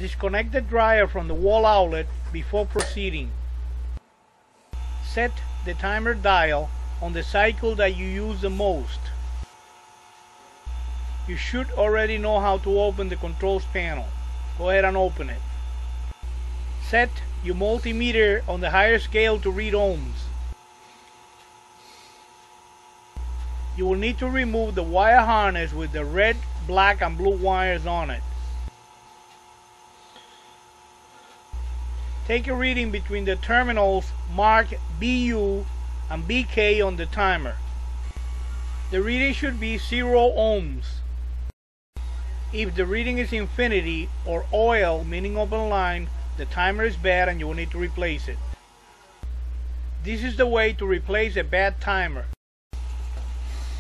Disconnect the dryer from the wall outlet before proceeding. Set the timer dial on the cycle that you use the most. You should already know how to open the controls panel. Go ahead and open it. Set your multimeter on the higher scale to read ohms. You will need to remove the wire harness with the red, black, and blue wires on it. Take a reading between the terminals marked BU and BK on the timer. The reading should be 0 ohms. If the reading is infinity or oil, meaning open line, the timer is bad and you will need to replace it. This is the way to replace a bad timer.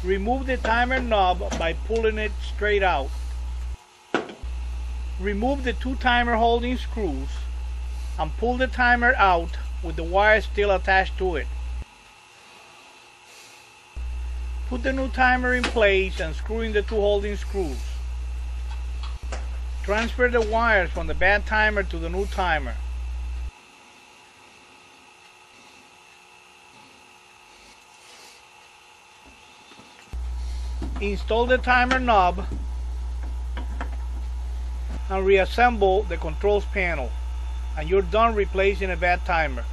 Remove the timer knob by pulling it straight out. Remove the 2 timer holding screws and pull the timer out with the wire still attached to it. Put the new timer in place and screw in the 2 holding screws. Transfer the wires from the bad timer to the new timer. Install the timer knob and reassemble the controls panel, and you're done replacing a bad timer.